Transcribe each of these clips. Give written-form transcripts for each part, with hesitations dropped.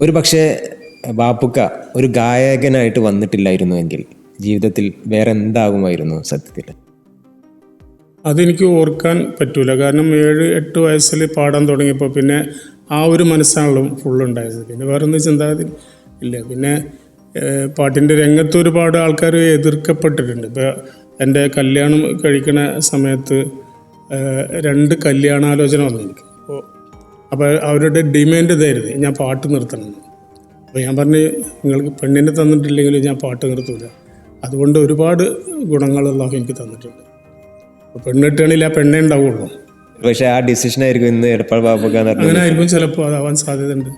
ഒരു പക്ഷേ ബാപ്പുക്ക ഒരു ഗായകനായിട്ട് വന്നിട്ടില്ലായിരുന്നുവെങ്കിൽ ജീവിതത്തിൽ വേറെ എന്താകുമായിരുന്നു സത്യത്തിൽ? അതെനിക്ക് ഓർക്കാൻ പറ്റൂല. കാരണം 7-8 വയസ്സിൽ പാടാൻ തുടങ്ങിയപ്പോൾ പിന്നെ ആ ഒരു മനസ്സാണല്ലോ ഫുള്ളുണ്ടായത്. പിന്നെ വേറൊന്നും ചിന്താഗതി ഇല്ല. പിന്നെ പാട്ടിൻ്റെ രംഗത്ത് ഒരുപാട് ആൾക്കാർ എതിർക്കപ്പെട്ടിട്ടുണ്ട്. ഇപ്പോൾ എൻ്റെ കല്യാണം കഴിക്കുന്ന സമയത്ത് 2 കല്യാണാലോചന വന്നു എനിക്ക്. അപ്പോൾ അവരുടെ ഡിമാൻഡ് ഇതായിരുന്നു, ഞാൻ പാട്ട് നിർത്തണം. അപ്പോൾ ഞാൻ പറഞ്ഞു, നിങ്ങൾക്ക് പെണ്ണിനെ തന്നിട്ടില്ലെങ്കിൽ ഞാൻ പാട്ട് നിർത്തൂല. അതുകൊണ്ട് ഒരുപാട് ഗുണങ്ങളുള്ള എനിക്ക് തന്നിട്ടുണ്ട്. പെണ്ണിട്ടാണെങ്കിൽ ആ പെണ്ണേ ഉണ്ടാവുള്ളൂ. പക്ഷേ ആ ഡിസിഷൻ ആയിരിക്കും ഇന്ന് എടപ്പാൾ ബാപ്പുക്ക അങ്ങനെ ആയിരിക്കും ചിലപ്പോൾ അതാവാൻ സാധ്യതയുണ്ട്.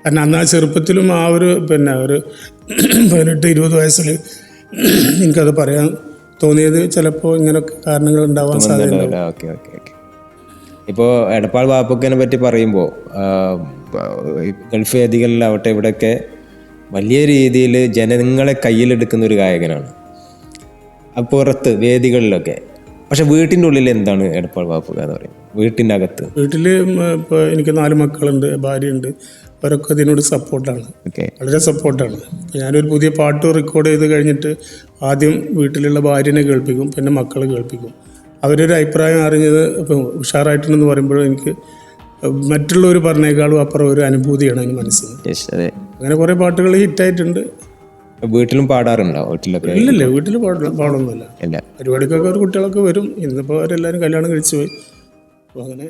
കാരണം അന്ന് ആ ചെറുപ്പത്തിലും ആ ഒരു 18-20 വയസ്സിൽ എനിക്കത് പറയാൻ തോന്നിയത് ചിലപ്പോൾ ഇങ്ങനെയൊക്കെ കാരണങ്ങൾ ഉണ്ടാവാൻ സാധ്യതയുണ്ട്. Okay okay okay. ഇപ്പോൾ എടപ്പാൾ ബാപ്പുക്കനെ പറ്റി പറയുമ്പോൾ ഗൾഫ് വേദികളിലാവട്ടെ ഇവിടെയൊക്കെ വലിയ രീതിയിൽ ജനങ്ങളെ കയ്യിലെടുക്കുന്ന ഒരു ഗായകനാണ്. പുറത്ത് വേദികളിലൊക്കെ. പക്ഷെ വീട്ടിൻ്റെ ഉള്ളിൽ എന്താണ് എടപ്പാൾ ബാപ്പുക്ക എന്ന് പറയും? വീട്ടിൻ്റെ അകത്ത് വീട്ടിൽ ഇപ്പോൾ എനിക്ക് 4 മക്കളുണ്ട്, ഭാര്യയുണ്ട്. അവരൊക്കെ ഇതിനോട് സപ്പോർട്ടാണ്, വളരെ സപ്പോർട്ടാണ്. ഞാനൊരു പുതിയ പാട്ട് റെക്കോർഡ് ചെയ്ത് കഴിഞ്ഞിട്ട് ആദ്യം വീട്ടിലുള്ള ഭാര്യനെ കേൾപ്പിക്കും, പിന്നെ മക്കളെ കേൾപ്പിക്കും. അവരൊരു അഭിപ്രായം അറിഞ്ഞത് ഇപ്പോൾ ഉഷാറായിട്ടുണ്ടെന്ന് പറയുമ്പോൾ എനിക്ക് മറ്റുള്ളവർ പറഞ്ഞേക്കാളും അപ്പുറം ഒരു അനുഭൂതിയാണ് അതിന് മനസ്സിൽ. അങ്ങനെ കുറേ പാട്ടുകൾ ഹിറ്റായിട്ടുണ്ട്. വീട്ടിലും പാടാറുണ്ടോ? വീട്ടിലൊക്കെ ഇല്ലല്ലേ, വീട്ടിൽ പാടൊന്നുമില്ല. പരിപാടിക്കൊക്കെ ഒരു കുട്ടികളൊക്കെ വരും. ഇന്നിപ്പോൾ അവരെല്ലാവരും കല്യാണം കഴിച്ചു പോയി. അപ്പോൾ അങ്ങനെ